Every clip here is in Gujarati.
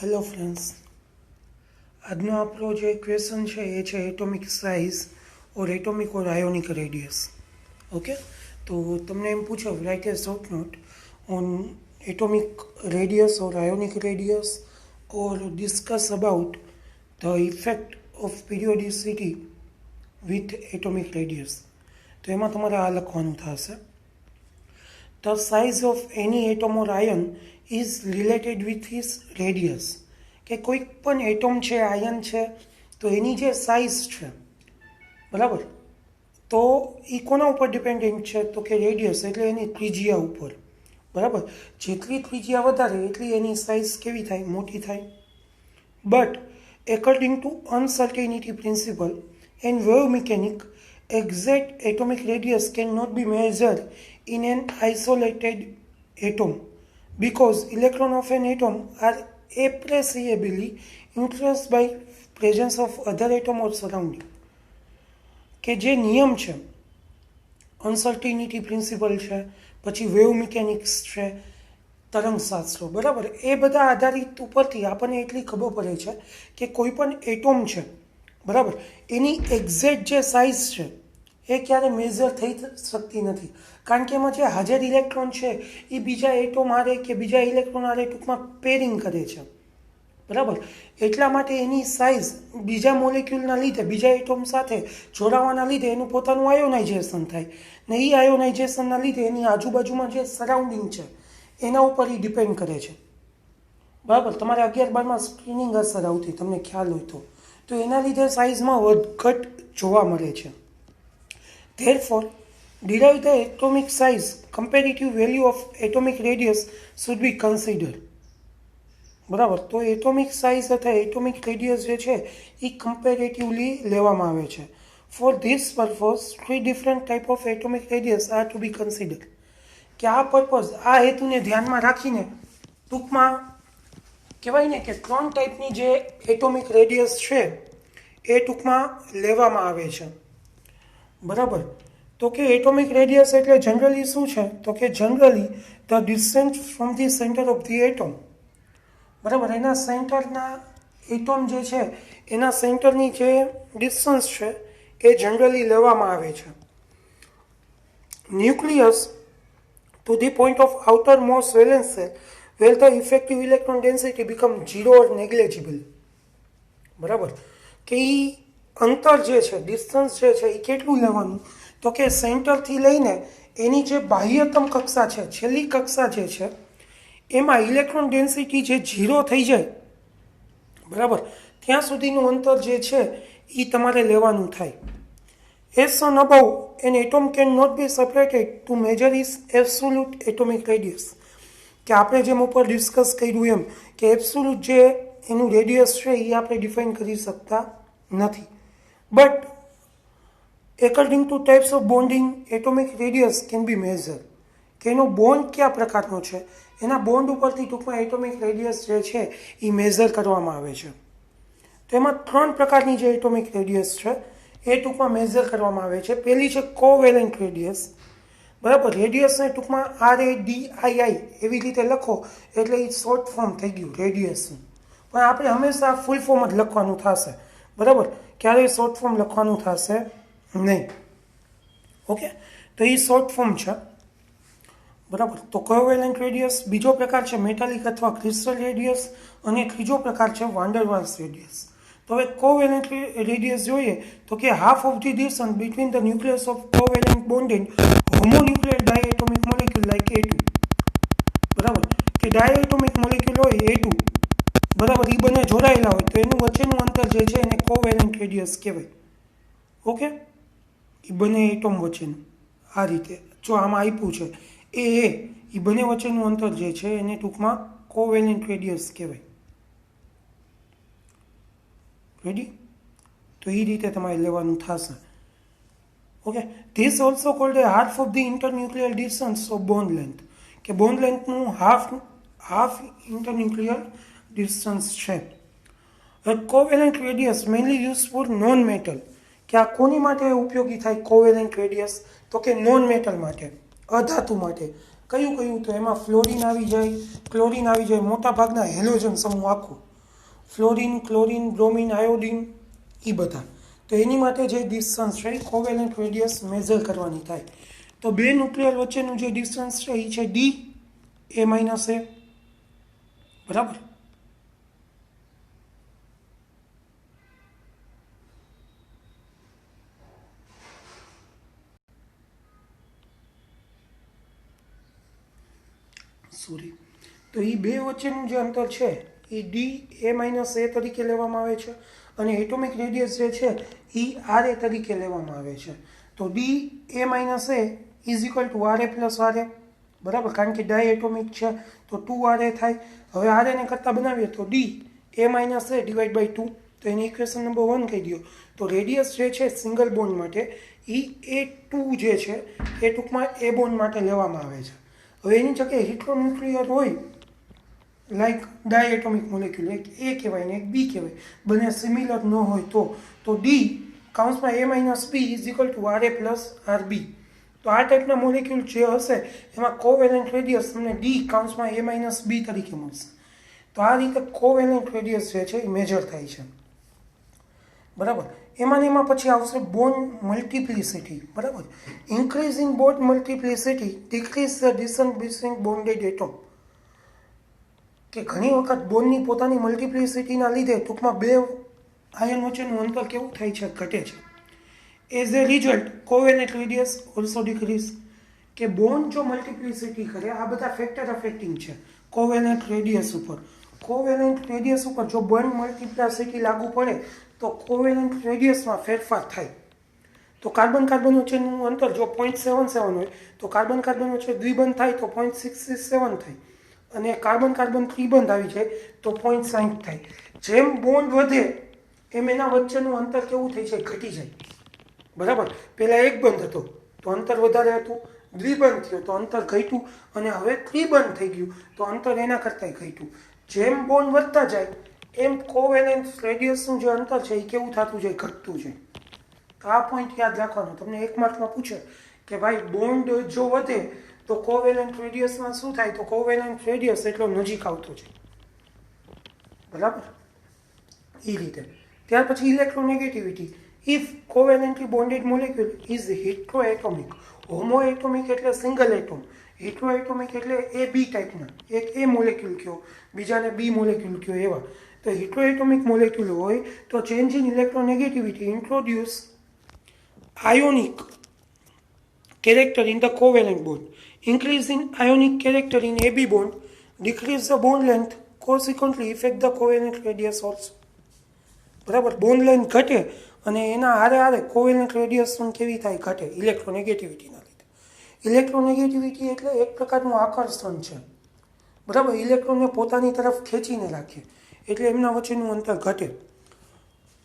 હેલો ફ્રેન્ડ્સ, આજનો આપણો જે ક્વેશ્ચન છે એ છે atomic size or atomic or ionic radius. Okay, તો તમને એમ પૂછો write a short note on atomic radius or ionic radius or discuss about the effect of periodicity with atomic radius. તો એમાં તમારે આ લખવાનું થશે: The size of any atom or ion is related with its radius. કે કોઈ પણ એટમ છે, આયન છે, તો એની જે સાઇઝ છે, બરાબર, તો એ કોના ઉપર ડિપેન્ડન્ટ છે? તો કે રેડિયસ એટલે એની ત્રિજ્યા ઉપર. બરાબર, જેટલી ત્રિજ્યા વધારે એટલી એની સાઇઝ કેવી થાય? મોટી થાય. But according to uncertainty principal and wave mechanic, exact atomic radius cannot be measured in an isolated atom because electrons of an atom are appreciably influenced by presence of other atom or surrounding. કે જે નિયમ છે, અનસર્ટિનિટી પ્રિન્સિપલ છે, પછી વેવ મિકેનિક્સ છે, તરંગશાસ્ત્રો, બરાબર, એ બધા આધારિત ઉપરથી આપણને એટલી ખબર પડે છે કે કોઈ પણ એટોમ છે, બરાબર, એની એક્ઝેક્ટ જે સાઇઝ છે એ ક્યારે મેઝર થઈ શકતી નથી, કારણ કે એમાં જે હાજર ઇલેક્ટ્રોન છે એ બીજા એટોમ હારે કે બીજા ઇલેક્ટ્રોન હારે ટૂંકમાં પેરિંગ કરે છે, બરાબર. એટલા માટે એની સાઇઝ બીજા મોલેક્યુલના લીધે, બીજા એટોમ સાથે જોડાવાના લીધે એનું પોતાનું આયોનાઇઝેશન થાય ને એ આયોનાઇઝેશનના લીધે એની આજુબાજુમાં જે સરાઉન્ડિંગ છે એના ઉપર એ ડિપેન્ડ કરે છે, બરાબર. તમારે 11-12માં સ્ક્રીનિંગ અસર આવતી, તમને ખ્યાલ હોય તો એના લીધે સાઇઝમાં વધઘટ જોવા મળે છે. Therefore, derive the atomic size, comparative value of atomic radius should be considered. બરાબર, તો એટોમિક સાઇઝ અથવા એટોમિક રેડિયસ જે છે એ કમ્પેરેટિવલી લેવામાં આવે છે. For this purpose 3 different type of atomic radius are to be considered. કે આ પર્પઝ, આ હેતુને ધ્યાનમાં રાખીને ટૂંકમાં કહેવાય ને કે 3 ટાઈપની જે એટોમિક રેડિયસ છે એ ટૂંકમાં લેવામાં આવે છે, બરાબર. તો કે એટોમિક રેડિયસ એટલે જનરલી શું છે? તો કે generally the distance from the centre of the atom, બરાબર, એના સેન્ટરના એટમ જે છે એના સેન્ટરની જે ડિસ્ટન્સ છે એ જનરલી લેવામાં આવે છે. Nucleus to the point of outermost valence shell where the effective electron density become 0 or negligible. બરાબર, કે એ અંતર જે છે, ડિસ્ટન્સ જે છે એ કેટલું લેવાનું? તો કે સેન્ટરથી લઈને એની જે બાહ્યતમ કક્ષા છે, છેલ્લી કક્ષા જે છે, એમાં ઇલેક્ટ્રોન ડેન્સિટી જે 0 થઈ જાય, બરાબર, ત્યાં સુધીનું અંતર જે છે એ તમારે લેવાનું થાય. As shown above, an atom cannot be separated to measure its absolute atomic radius. કે આપણે જેમ ઉપર ડિસ્કસ કર્યું એમ કે એબ્સોલ્યુટ જે એનું રેડિયસ છે એ આપણે ડિફાઇન કરી શકતા નથી. But according to types of bonding, atomic radius can be measure. કે એનો બોન્ડ કયા પ્રકારનો છે, એના બોન્ડ ઉપરથી ટૂંકમાં એટોમિક રેડિયસ જે છે એ મેઝર કરવામાં આવે છે. તો એમાં 3 પ્રકારની જે એટોમિક રેડિયસ છે એ ટૂંકમાં મેઝર કરવામાં આવે છે. પહેલી છે કોવેલેન્ટ રેડિયસ, બરાબર. રેડિયસને ટૂંકમાં RADII એવી રીતે લખો એટલે એ શોર્ટ ફોર્મ થઈ ગયું રેડિયસનું, પણ આપણે હંમેશા ફૂલ ફોર્મ જ લખવાનું થશે, બરાબર, ક્યારેય શોર્ટ ફોર્મ લખવાનું થશે નહીં. ઓકે, તો એ શોર્ટ ફોર્મ છે, બરાબર. તો કોવેલેન્ટ રેડિયસ. બીજો પ્રકાર છે મેટાલિક અથવા ક્રિસ્ટલ રેડિયસ અને ત્રીજો પ્રકાર છે વાન્ડરવાલ્સ રેડિયસ. તો હવે કોવેલેન્ટ રેડિયસ જોઈએ તો કે half of the distance between the nucleus of covalent bonded homonuclear diatomic molecule like A2, બરાબર, કે ડાયએટોમિક મોલેક્યુલ હોય A2, બરાબર, એ બંને જોડાયેલા હોય તો એનું વચ્ચેનું અંતર જે છે એને કોવેલેન્ટ રેડિયસ કહેવાય. ઓકે, એ બંને એટોમ વચ્ચેનું આ રીતે જો આમાં આપ્યું છે એ બંને વચ્ચેનું અંતર જે છે એને ટૂંકમાં કોવેલેન્ટ રેડિયસ કહેવાય. રેડી? તો એ રીતે તમારે લેવાનું થશે. Okay, this also called a half of the internuclear distance of bond length. કે બોન્ડ લેન્થનું હાફ ઇન્ટરન્યુક્લિયર ડિસ્ટન્સ છે. Covalent radius mainly use for non metal. કે આ કોની માટે ઉપયોગી થાય કોવેલેન્ટ રેડિયસ? તો કે નોન મેટલ માટે, અધાતુ માટે. કયું તો એમાં ફ્લોરિન આવી જાય, ક્લોરિન આવી જાય, મોટા ભાગના હેલોજન સમૂહ આખું, ફ્લોરિન, ક્લોરિન, બ્રોમિન, આયોડિન એ બધા. તો એની માટે જે ડિસ્ટન્સ છે એ કોવેલેન્ટ રેડિયસ મેઝર કરવાની થાય. તો બે ન્યુક્લિયર વચ્ચેનું જે ડિસ્ટન્સ છે એ છે ડી એ માઇનસ એ, બરાબર. સોરી. તો એ બે વચ્ચેનું જે અંતર છે એ ડી એ માઇનસ એ તરીકે લેવામાં આવે છે અને એટોમિક રેડિયસ જે છે એ આર એ તરીકે લેવામાં આવે છે. તો D A minus A is equal to R A plus R A, બરાબર, કારણ કે ડાય એટોમિક છે તો 2 RA થાય. હવે આર એને કરતાં બનાવીએ તો D A minus A divide by 2, તો એની ઇક્વેશન નંબર 1 કહી દો. તો રેડિયસ જે છે સિંગલ બોન્ડ માટે એ 2 જે છે એ ટૂંકમાં એ બોન્ડ માટે લેવામાં આવે છે. હવે એની જગ્યાએ હિટ્રોન્યુક્લિયર હોય લાઈક ડાય એટોમિક મોલેક્યુલ, એક એ કહેવાય ને એક બી કહેવાય, બંને સિમિલર ન હોય તો ડી કાઉન્સમાં A minus B is equal to R A plus R B. તો આ ટાઈપના મોલેક્યુલ જે હશે એમાં કોવેલેન્ટ રેડિયસ તમને ડી કાઉન્સમાં એ માઇનસ બી તરીકે મળશે. તો આ રીતે કોવેલેન્ટ રેડિયસ જે છે એ મેજર થાય છે, બરાબર. એમાં પછી આવશે બોન્ડ મલ્ટિપ્લિસિટી, બરાબર. Increase in bond multiplicity decrease the distance between bonded atom. કે ઘણી વખત બોન્ડની પોતાની મલ્ટિપ્લિસિટીના લીધે ટૂંકમાં બે આયન વચ્ચેનું અંતર કેવું થાય છે, ઘટે છે. As a result covalent radius also decrease. કે બોન્ડ જો મલ્ટિપ્લિસિટી કરે, આ બધા ફેક્ટર અફેક્ટિંગ છે કોવેલેન્ટ રેડિયસ ઉપર. કોવેલેન્ટ રેડિયસ ઉપર જો બોન્ડ મલ્ટિપ્લિસિટી લાગુ પડે તો કોવેલેન્ટ રેડિયસમાં ફેરફાર થાય. તો કાર્બન કાર્બન વચ્ચેનું અંતર જો 0.77 હોય તો કાર્બન કાર્બન વચ્ચે દ્વિબંધ થાય તો 0.667 થાય, અને કાર્બન કાર્બન ત્રિબંધ આવી જાય તો 0.60 થાય. જેમ બોન્ડ વધે એમ એના વચ્ચેનું અંતર કેવું થઈ જાય, ઘટી જાય, બરાબર. પહેલાં એક બંધ હતો તો અંતર વધારે હતું, દ્વિબંધ થયો તો અંતર ઘટ્યું, અને હવે ત્રિબંધ થઈ ગયું તો અંતર એના કરતાંય ઘટ્યું. જેમ બોન્ડ વધતા જાય એમ કોવેલેન્ટ રેડિયસનું જે અંતર છે એ કેવું થતું જાય, ઘટતું જાય. તો આ પોઈન્ટ યાદ રાખવાનો. તમને એક માર્કમાં પૂછે કે ભાઈ બોન્ડ જો વધે તો કોવેલેન્ટ રેડિયસમાં શું થાય, તો કોવેલેન્ટ રેડિયસ એટલો નજીક આવતો છે, બરાબર. એ રીતે. ત્યાર પછી electronegativity. If covalently bonded molecule is heteroatomic. Homoatomic એટલે સિંગલ એટોમ, હિટ્રોએટોમિક એટલે એ બી ટાઈપના, એક એ મોલેક્યુલ કયો બીજાને બી મોલેક્યુલ કયો એવા. તો હિટ્રોએટોમિક મોલેક્યુલ હોય તો change in electronegativity introduce ionic character in the covalent bond, increase in ionic character in AB bond, decrease the bond length, consequently affect the covalent radius also. બરાબર. બોન્ડ લેન્થ ઘટે અને એના હારે કોવેલેન્ટ રેડિયસ પણ કેવી થાય, ઘટે, ઇલેક્ટ્રોનેગેટિવિટીના લીધે. ઇલેક્ટ્રોનેગેટિવિટી એટલે એક પ્રકારનું આકર્ષણ છે, બરાબર. ઇલેક્ટ્રોનને પોતાની તરફ ખેંચીને રાખે એટલે એમના વચ્ચેનું અંતર ઘટે.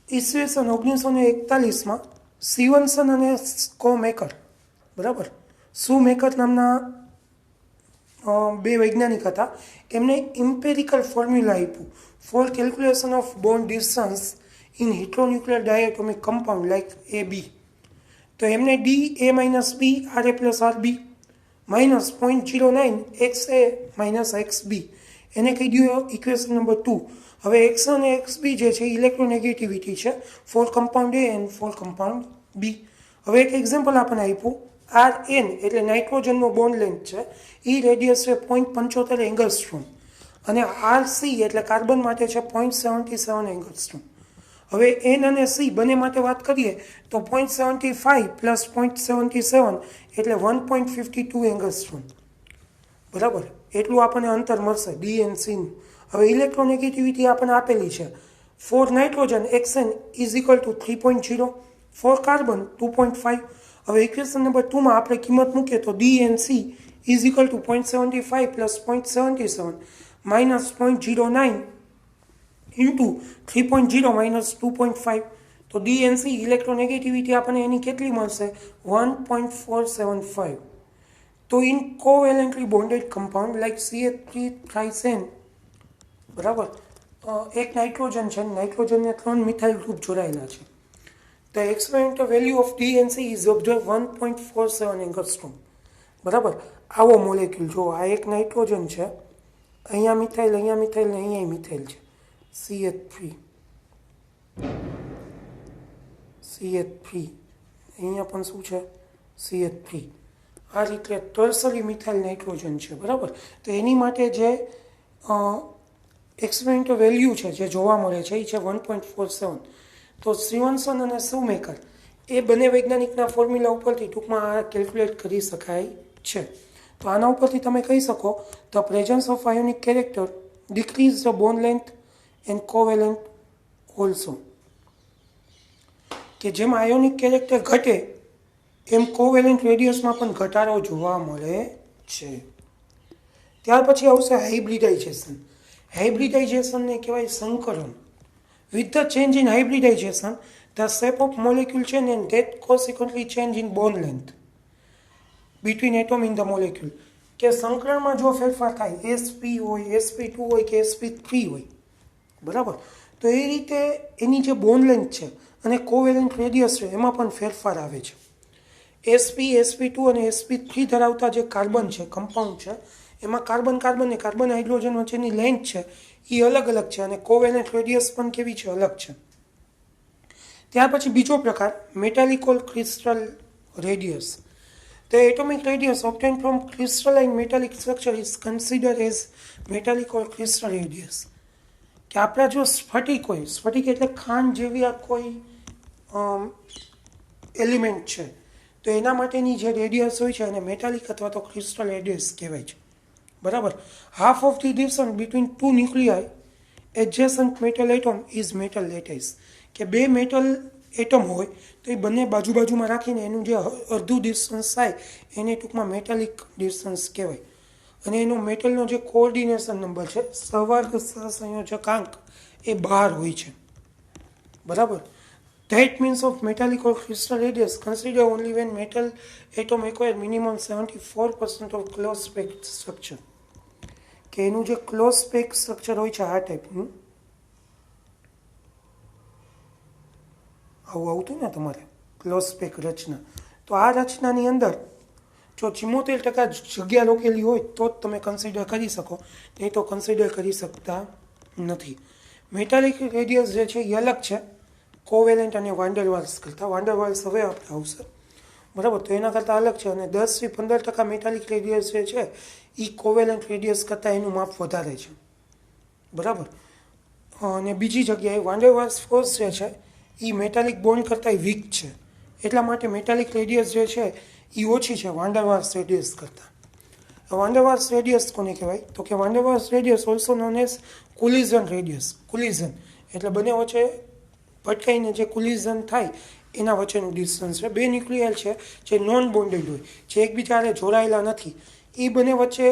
ઈસવીસન 1941માં સ્ટીવનસન અને સ્કોમેકર, બરાબર, સુમેકર નામના બે વૈજ્ઞાનિક હતા. એમને ઇમ્પેરિકલ ફોર્મ્યુલા આપ્યું for calculation of bond distance in heteronuclear diatomic compound like A B. તો એમને D A minus B R A plus R B minus 0.09 X A minus X B એને કહી દઉં ઇક્વેશન નંબર 2. હવે એક્સ અને એક્સ બી જે છે ઇલેક્ટ્રોનેગેટિવિટી છે for compound A and for compound B. હવે એક એક્ઝામ્પલ આપણને આપ્યું. આર એન એટલે નાઇટ્રોજનનો બોન્ડ લેન્થ છે, એ રેડિયસ છે 0.75 એંગસ્ટ્રોમ, અને આર સી એટલે કાર્બન માટે છે 0.77 એંગસ્ટ્રોમ. હવે એન અને સી બંને માટે વાત કરીએ તો 0.75 પ્લસ 0.77 એટલે 1.52 એંગસ્ટ્રોમ, બરાબર. એટલું આપણને અંતર મળશે ડી એન સીનું. હવે ઇલેક્ટ્રોનેગેટિવિટી આપણને આપેલી છે. For nitrogen X N is equal to 3.0, for carbon 2.5. હવે ઇક્વેશન નંબર 2માં આપણે કિંમત મૂકીએ તો D N C is equal to 0.75 plus 0.77 minus 0.09 into 3.0 minus 2.5. તો ડી એન સી ઇલેક્ટ્રોનેગેટિવિટી આપણને એની કેટલી મળશે, 1.475. તો in covalently bonded compound like CH3 થ્રાઇસેન, બરાબર, એક નાઇટ્રોજન છે, નાઇટ્રોજનને 3 મિથાઇલ ગ્રુપ જોડાયેલા છે. The experimental value of DNC is observed 1.47 angstrom, બરાબર. આવો મોલેક્યુલ જો આ એક નાઇટ્રોજન છે, અહીંયા મિથાઇલ ને અહીંયા મિથાઇલ છે, CH3 અહીંયા પણ શું છે CH3 આ રીતે ટર્સરી મિથાઇલ નાઇટ્રોજન છે બરાબર તો એની માટે જે એક્સપેરિમેન્ટલ વેલ્યુ છે જે જોવા મળે છે એ છે 1.47 તો સ્ટીવનસન અને શુમેકર એ બંને વૈજ્ઞાનિકના ફોર્મ્યુલા ઉપરથી ટૂંકમાં આ કેલ્ક્યુલેટ કરી શકાય છે તો આના ઉપરથી તમે કહી શકો the presence of ionic character decrease the bond length and covalent also કે જેમ આયોનિક કેરેક્ટર ઘટે એમ કોવેલેન્ટ રેડિયસમાં પણ ઘટાડો જોવા મળે છે ત્યાર પછી આવશે હાઇબ્રિડાઇઝેશનને કહેવાય સંકરણ with the change in hybridization the shape of molecule change and that consequently change in bond length between atom in the molecule કે સંકરણમાં જો ફેરફાર થાય sp હોય sp2 હોય કે sp3 હોય બરાબર તો એ રીતે એની જે બોન્ડ લેન્થ છે અને કોવેલેન્ટ રેડિયસ છે એમાં પણ ફેરફાર આવે છે sp sp2 અને sp3 ધરાવતા જે કાર્બન છે કમ્પાઉન્ડ છે એમાં કાર્બન અને કાર્બન હાઇડ્રોજન વચ્ચેની લેન્થ છે એ અલગ અલગ છે અને કોવેલેન્ટ રેડિયસ પણ કેવી છે અલગ છે ત્યાર પછી બીજો પ્રકાર metallic or crystal radius The atomic radius obtained from crystalline metallic structure is considered as metallic or crystal radius. કે આપણા જો સ્ફટિક હોય સ્ફટિક એટલે ખાંડ જેવી આ કોઈ એલિમેન્ટ છે તો એના માટેની જે રેડિયસ હોય છે એને મેટાલિક અથવા તો ક્રિસ્ટલ રેડિયસ કહેવાય છે બરાબર half of the distance between two nuclei adjacent metal atom is metal lattice કે બે મેટલ એટમ હોય તો એ બંને બાજુમાં રાખીને એનું જે અડધું ડિસ્ટન્સ થાય એને ટૂંકમાં મેટાલિક ડિસ્ટન્સ કહેવાય અને એનો મેટલનો જે કોઓર્ડિનેશન નંબર છે સહવર્ગ સહસંયોજકાંક એ 12 હોય છે બરાબર that means of metallic or crystal radius consider only when metal atom acquire minimum 74% of close pack structure કે એનું જે ક્લોઝ પેક સ્ટ્રક્ચર હોય છે આ ટાઈપનું આવું આવતું ને તમારે ક્લોઝ પેક રચના તો આ રચનાની અંદર જો 74% જગ્યા રોકેલી હોય તો જ તમે કન્સિડર કરી શકો નહીં તો કન્સિડર કરી શકતા નથી મેટાલિક રેડિયસ જે છે એ અલગ છે કોવેલેન્ટ અને વાન્ડરવાલ્સ કરતાં વાન્ડરવાલ્સ હવે આપણે આવશે બરાબર તો એના કરતાં અલગ છે અને 10 થી 15% મેટાલિક રેડિયસ જે છે એ કોવેલેન્ટ રેડિયસ કરતાં એનું માપ વધારે છે બરાબર અને બીજી જગ્યાએ વાન્ડરવાલ્સ ફોર્સ જે છે એ મેટાલિક બોન્ડ કરતાં વીક છે એટલા માટે મેટાલિક રેડિયસ જે છે એ ઓછી છે વાન્ડરવાલ્સ રેડિયસ કરતાં વાન્ડરવાલ્સ રેડિયસ કોને કહેવાય તો કે van der Waals radius also known as collision radius collision એટલે બંને વચ્ચે ભટકાઈને જે કોલિઝન થાય એના વચ્ચેનું ડિસ્ટન્સ છે બે ન્યુક્લિયર છે જે નોન બોન્ડેડ હોય જે એકબીજાને જોડાયેલા નથી એ બંને વચ્ચે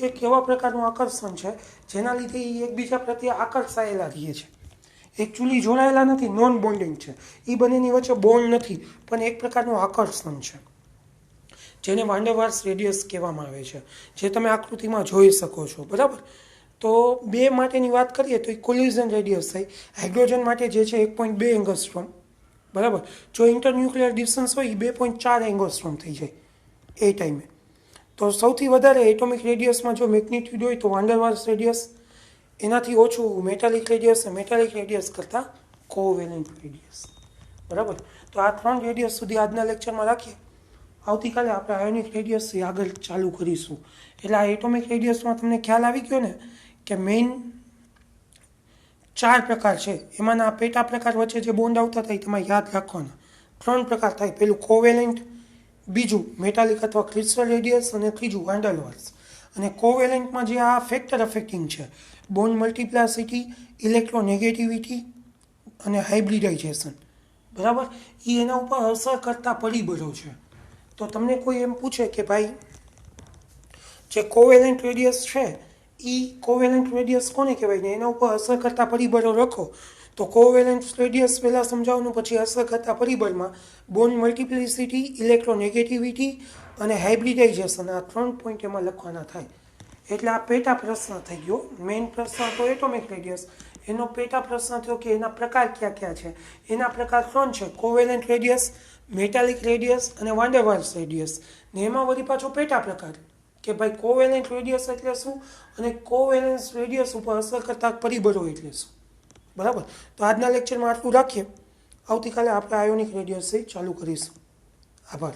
એક એવા પ્રકારનું આકર્ષણ છે જેના લીધે એ એકબીજા પ્રત્યે આકર્ષાયેલા રહે છે એકચ્યુઅલી જોડાયેલા નથી નોન બોન્ડિંગ છે એ બંનેની વચ્ચે બોન્ડ નથી પણ એક પ્રકારનું આકર્ષણ છે જેને વાન્ડરવાલ્સ રેડિયસ કહેવામાં આવે છે જે તમે આકૃતિમાં જોઈ શકો છો બરાબર તો બે માટેની વાત કરીએ તો એ કોલિઝન રેડિયસ થાય હાઇડ્રોજન માટે જે છે 1.2 એંગસ્ટ્રોમ બરાબર જો ઇન્ટરન્યુક્લિયર ડિસ્ટન્સ હોય એ 2.4 એંગસ્ટ્રોમ થઈ જાય એ ટાઈમે તો સૌથી વધારે એટોમિક રેડિયસમાં જો મેગ્નિટ્યુડ હોય તો વાન્ડરવાલ્સ રેડિયસ એનાથી ઓછું મેટાલિક રેડિયસ કરતાં કોવેલેન્ટ રેડિયસ બરાબર તો આ 3 રેડિયસ સુધી આજના લેક્ચરમાં રાખીએ આવતીકાલે આપણે આયોનિક રેડિયસથી આગળ ચાલુ કરીશું એટલે આ એટોમિક રેડિયસમાં તમને ખ્યાલ આવી ગયો ને કે મેઇન 4 પ્રકાર છે એમાંના પેટા પ્રકાર વચ્ચે જે બોન્ડ આવતા થાય તમારે યાદ રાખવાના 3 પ્રકાર થાય પેલું કોવેલેન્ટ બીજું મેટાલિક અથવા ક્રિસ્ટલ રેડિયસ અને ત્રીજું વાન્ડરવાલ્સ અને કોવેલેન્ટમાં જે આ ફેક્ટર અફેક્ટિંગ છે બોન્ડ મલ્ટિપ્લાસિટી ઇલેક્ટ્રોનેગેટિવિટી અને હાઇબ્રિડાઇઝેશન બરાબર એ એના ઉપર અસર કરતા પરિબળો છે તો તમને કોઈ એમ પૂછે કે ભાઈ જે કોવેલેન્ટ રેડિયસ છે એ કોવેલેન્ટ રેડિયસ કોને કહેવાય ને એના ઉપર અસર કરતા પરિબળો લખો તો કોવેલેન્ટ રેડિયસ પહેલાં સમજાવવાનું પછી અસર કરતા પરિબળમાં બોન્ડ મલ્ટિપ્લિસિટી ઇલેક્ટ્રોનેગેટિવિટી અને હાઇબ્રિડાઇઝેશન આ 3 પોઈન્ટ એમાં લખવાના થાય એટલે આ પેટા પ્રશ્ન થઈ ગયો મેઇન પ્રશ્ન તો એટોમિક રેડિયસ એનો પેટા પ્રશ્ન થયો કે એના પ્રકાર કયા છે એના પ્રકાર 3 છે કોવેલેન્ટ રેડિયસ મેટાલિક રેડિયસ અને વાન્ડરવાલ્સ રેડિયસ ને એમાં વળી પાછો પેટા પ્રકાર કે ભાઈ કોવેલેન્ટ રેડિયસ એટલે શું અને કોવેલેન્ટ રેડિયસ ઉપર અસર કરતા પરિબળો એટલે શું બરાબર. તો આજના લેક્ચરમાં આટલું રાખીએ. આવતીકાલે આપણે આયોનિક રેડિયસથી ચાલુ કરીશું. આભાર.